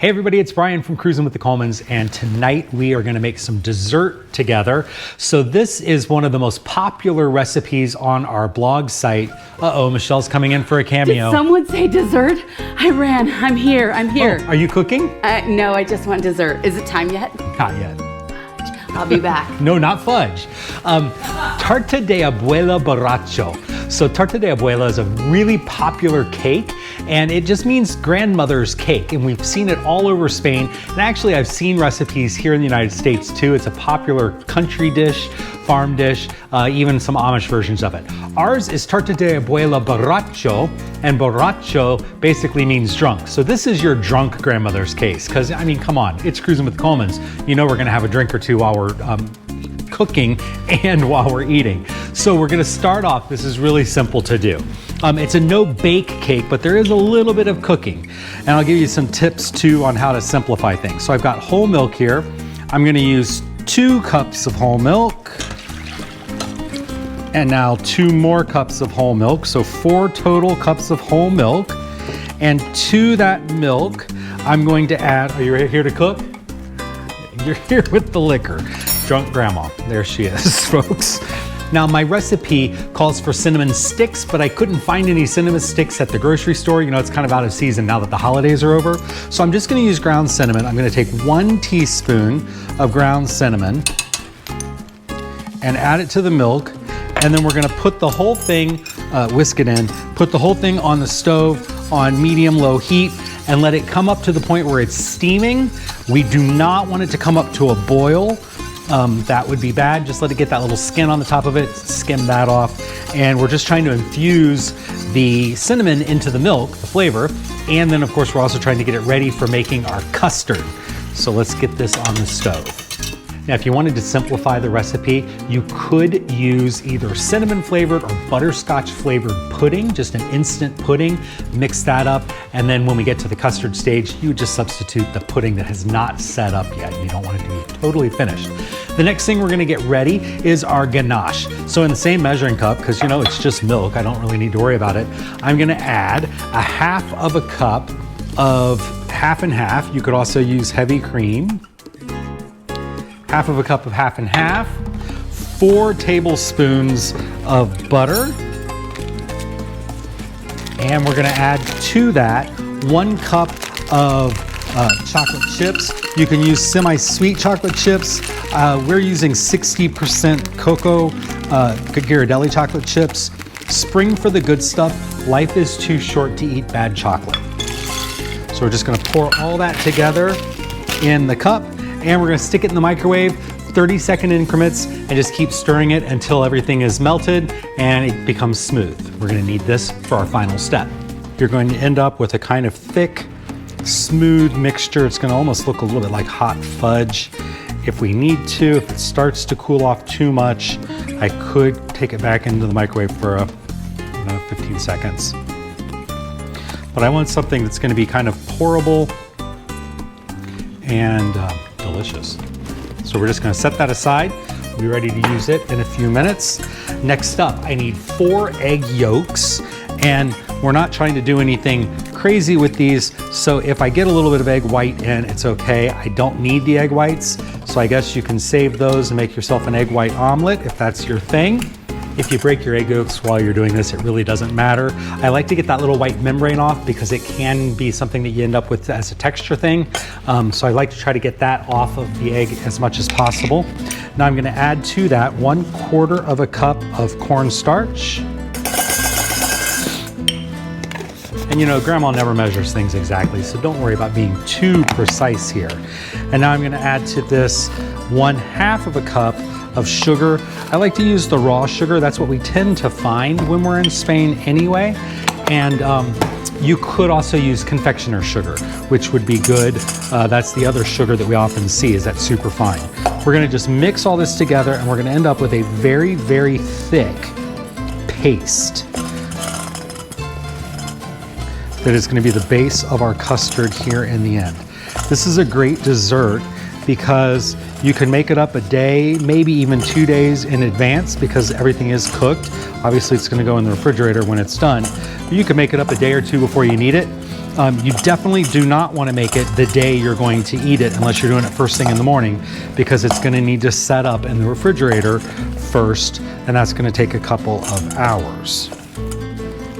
Hey everybody, it's Brian from Cruisin with the Colemans, and tonight we are going to make some dessert together. So this is one of the most popular recipes on our blog site. Uh-oh, Michelle's coming in for a cameo. Did someone say dessert? I ran. I'm here. Oh, are you cooking? No, I just want dessert. Is it time yet? Not yet. I'll be back. No, not fudge. Tarta de Abuela Borracho. So Tarta de Abuela is a really popular cake, and it just means grandmother's cake. And we've seen it all over Spain. And actually, I've seen recipes here in the United States too. It's a popular country dish, farm dish, even some Amish versions of it. Ours is Tarta de Abuela Borracho, and borracho basically means drunk. So this is your drunk grandmother's case, because I mean, come on, it's Cruisin with the Colemans. You know we're gonna have a drink or two while we're cooking and while we're eating. So we're gonna start off, this is really simple to do. It's a no-bake cake, but there is a little bit of cooking. And I'll give you some tips too on how to simplify things. So I've got whole milk here. I'm gonna use 2 cups of whole milk. And now 2 more cups of whole milk. So 4 total cups of whole milk. And to that milk, I'm going to add, are you here to cook? You're here with the liquor. Drunk grandma, there she is, folks. Now my recipe calls for cinnamon sticks, but I couldn't find any cinnamon sticks at the grocery store. You know, it's kind of out of season now that the holidays are over. So I'm just gonna use ground cinnamon. I'm gonna take 1 teaspoon of ground cinnamon and add it to the milk. And then we're gonna put the whole thing, whisk it in, put the whole thing on the stove on medium-low heat and let it come up to the point where it's steaming. We do not want it to come up to a boil. That would be bad. Just let it get that little skin on the top of it, skim that off. And we're just trying to infuse the cinnamon into the milk, the flavor. And then of course, we're also trying to get it ready for making our custard. So let's get this on the stove. Now, if you wanted to simplify the recipe, you could use either cinnamon flavored or butterscotch flavored pudding, just an instant pudding, mix that up. And then when we get to the custard stage, you just substitute the pudding that has not set up yet. You don't want it to be totally finished. The next thing we're gonna get ready is our ganache. So in the same measuring cup, because you know, it's just milk, I don't really need to worry about it. I'm gonna add a 1/2 cup of half and half. You could also use heavy cream. 1/2 cup of half and half, 4 tablespoons of butter, and we're gonna add to that 1 cup of chocolate chips. You can use semi-sweet chocolate chips. We're using 60% cocoa Ghirardelli chocolate chips. Spring for the good stuff. Life is too short to eat bad chocolate. So we're just gonna pour all that together in the cup, and we're gonna stick it in the microwave, 30-second increments, and just keep stirring it until everything is melted and it becomes smooth. We're gonna need this for our final step. You're going to end up with a kind of thick, smooth mixture. It's gonna almost look a little bit like hot fudge. If we need to, if it starts to cool off too much, I could take it back into the microwave for 15 seconds. But I want something that's gonna be kind of pourable and delicious. So we're just gonna set that aside. We'll be ready to use it in a few minutes. Next up, I need 4 egg yolks, and we're not trying to do anything crazy with these. So if I get a little bit of egg white in, it's okay. I don't need the egg whites. So I guess you can save those and make yourself an egg white omelet if that's your thing. If you break your egg yolks while you're doing this, it really doesn't matter. I like to get that little white membrane off because it can be something that you end up with as a texture thing. So I like to try to get that off of the egg as much as possible. Now I'm gonna add to that 1/4 cup of cornstarch. And you know, Grandma never measures things exactly, so don't worry about being too precise here. And now I'm gonna add to this 1/2 cup of sugar. I like to use the raw sugar. That's what we tend to find when we're in Spain anyway. And you could also use confectioner sugar, which would be good. That's the other sugar that we often see, is that super fine. We're gonna just mix all this together, and we're gonna end up with a very, very thick paste that is gonna be the base of our custard here in the end. This is a great dessert because you can make it up a day, maybe even 2 days in advance because everything is cooked. Obviously it's gonna go in the refrigerator when it's done. But you can make it up a day or two before you need it. You definitely do not want to make it the day you're going to eat it unless you're doing it first thing in the morning, because it's going to need to set up in the refrigerator first, and that's going to take a couple of hours.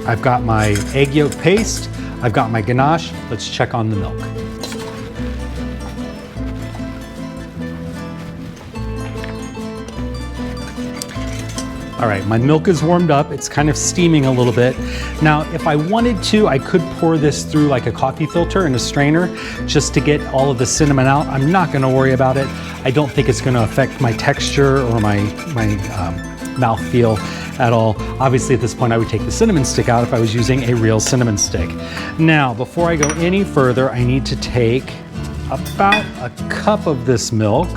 I've got my egg yolk paste, I've got my ganache. Let's check on the milk. All right, my milk is warmed up. It's kind of steaming a little bit. Now, if I wanted to, I could pour this through like a coffee filter in a strainer just to get all of the cinnamon out. I'm not gonna worry about it. I don't think it's gonna affect my texture or my mouthfeel at all. Obviously, at this point, I would take the cinnamon stick out if I was using a real cinnamon stick. Now, before I go any further, I need to take about a cup of this milk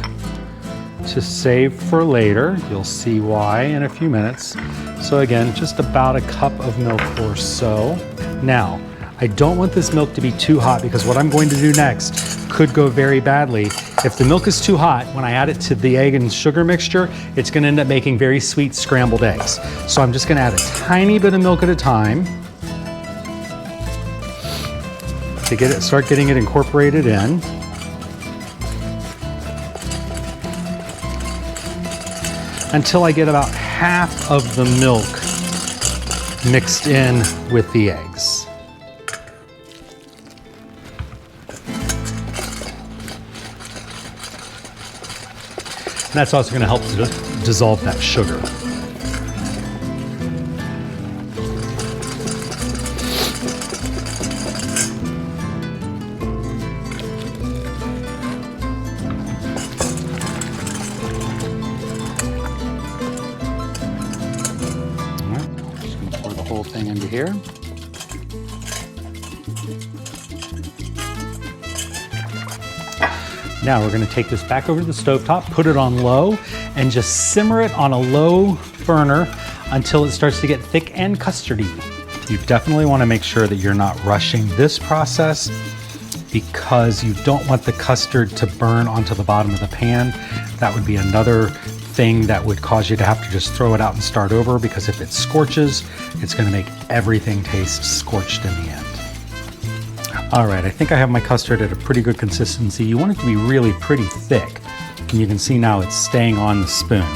to save for later. You'll see why in a few minutes. So again, just about a cup of milk or so. Now, I don't want this milk to be too hot, because what I'm going to do next could go very badly. If the milk is too hot, when I add it to the egg and sugar mixture, it's gonna end up making very sweet scrambled eggs. So I'm just gonna add a tiny bit of milk at a time to start getting it incorporated in. Until I get about half of the milk mixed in with the eggs. And that's also going to help to dissolve that sugar. Whole thing into here. Now we're going to take this back over to the stovetop, put it on low, and just simmer it on a low burner until it starts to get thick and custardy. You definitely want to make sure that you're not rushing this process, because you don't want the custard to burn onto the bottom of the pan. That would be another thing that would cause you to have to just throw it out and start over, because if it scorches, it's going to make everything taste scorched in the end. All right, I think I have my custard at a pretty good consistency. You want it to be really pretty thick, and you can see now it's staying on the spoon.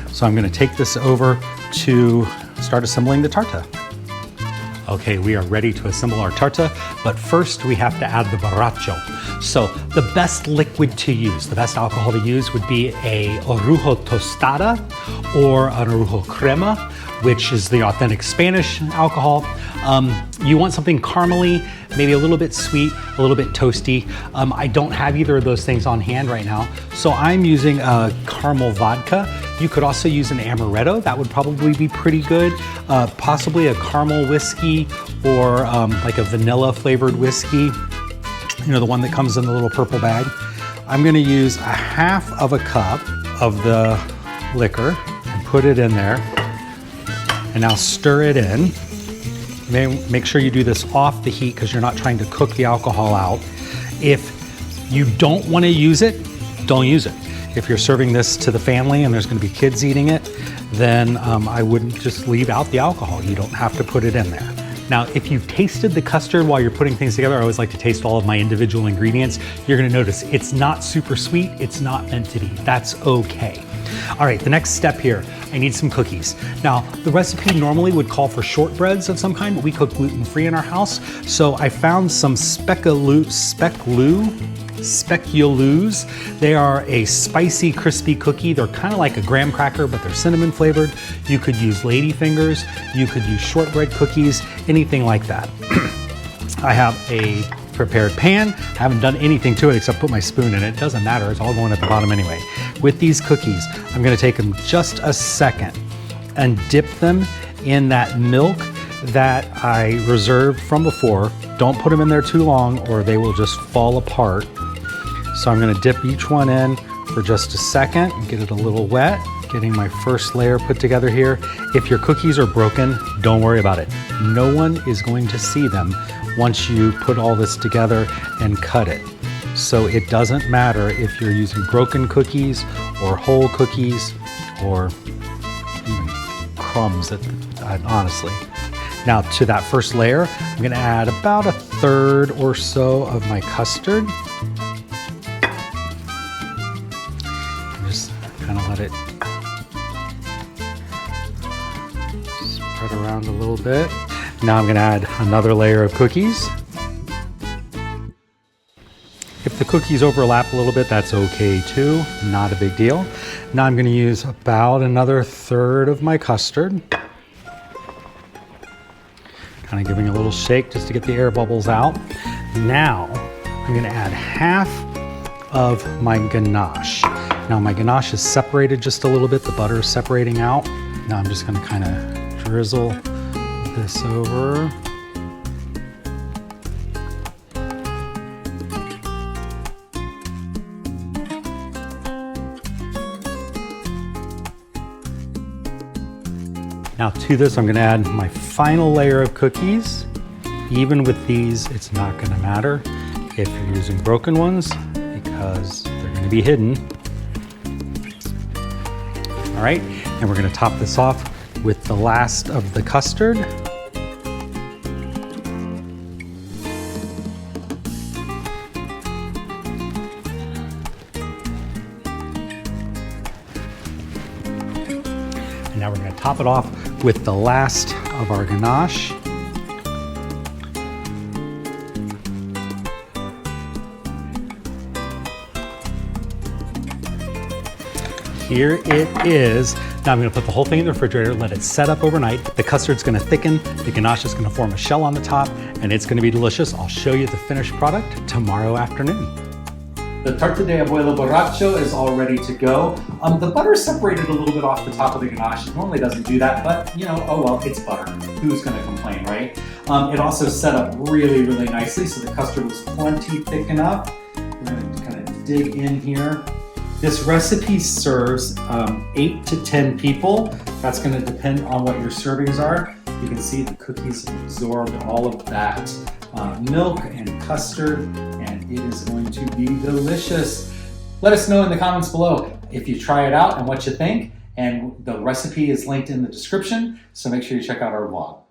So I'm going to take this over to start assembling the tarta. Okay, we are ready to assemble our tarta, but first we have to add the borracho. So the best liquid to use, the best alcohol to use would be a Orujo Tostada or an Orujo Crema, which is the authentic Spanish alcohol. You want something caramely, maybe a little bit sweet, a little bit toasty. I don't have either of those things on hand right now, so I'm using a caramel vodka. You could also use an amaretto. That would probably be pretty good. Possibly a caramel whiskey or like a vanilla flavored whiskey. You know, the one that comes in the little purple bag. I'm gonna use a half of a cup of the liquor and put it in there. And now stir it in. Make sure you do this off the heat, because you're not trying to cook the alcohol out. If you don't want to use it, don't use it. If you're serving this to the family and there's going to be kids eating it, then I wouldn't just leave out the alcohol. You don't have to put it in there. Now, if you've tasted the custard while you're putting things together, I always like to taste all of my individual ingredients. You're going to notice it's not super sweet. It's not meant to be. That's okay. All right, the next step here, I need some cookies. Now, the recipe normally would call for shortbreads of some kind, but we cook gluten-free in our house. So I found some speculoos. They are a spicy, crispy cookie. They're kind of like a graham cracker, but they're cinnamon flavored. You could use ladyfingers. You could use shortbread cookies, anything like that. I have a prepared pan. I haven't done anything to it except put my spoon in it. It doesn't matter, it's all going at the bottom anyway. With these cookies, I'm gonna take them just a second and dip them in that milk that I reserved from before. Don't put them in there too long or they will just fall apart. So I'm gonna dip each one in for just a second and get it a little wet. Getting my first layer put together here. If your cookies are broken, don't worry about it. No one is going to see them once you put all this together and cut it. So it doesn't matter if you're using broken cookies or whole cookies or even crumbs, honestly. Now to that first layer, I'm gonna add about third or so of my custard. Just kind of let it spread around a little bit. Now I'm going to add another layer of cookies. If the cookies overlap a little bit, that's okay too, not a big deal. Now I'm going to use about another third of my custard. Kind of giving a little shake just to get the air bubbles out. Now I'm going to add half of my ganache. Now my ganache is separated just a little bit, the butter is separating out. Now I'm just going to kind of drizzle this over. Now to this, I'm going to add my final layer of cookies. Even with these, it's not going to matter if you're using broken ones because they're going to be hidden. All right, and we're going to top this off with the last of the custard. And now we're going to top it off with the last of our ganache. Here it is. Now I'm going to put the whole thing in the refrigerator, let it set up overnight. The custard's going to thicken, the ganache is going to form a shell on the top, and it's going to be delicious. I'll show you the finished product tomorrow afternoon. The Tarta de Abuela Borracho is all ready to go. The butter separated a little bit off the top of the ganache. It normally doesn't do that, but you know, oh well, it's butter. Who's gonna complain, right? It also set up really, really nicely, so the custard was plenty thick enough. We're gonna kind of dig in here. This recipe serves 8 to 10 people. That's gonna depend on what your servings are. You can see the cookies absorbed all of that milk and custard, and it is going to be delicious. Let us know in the comments below if you try it out and what you think, and the recipe is linked in the description, so make sure you check out our vlog.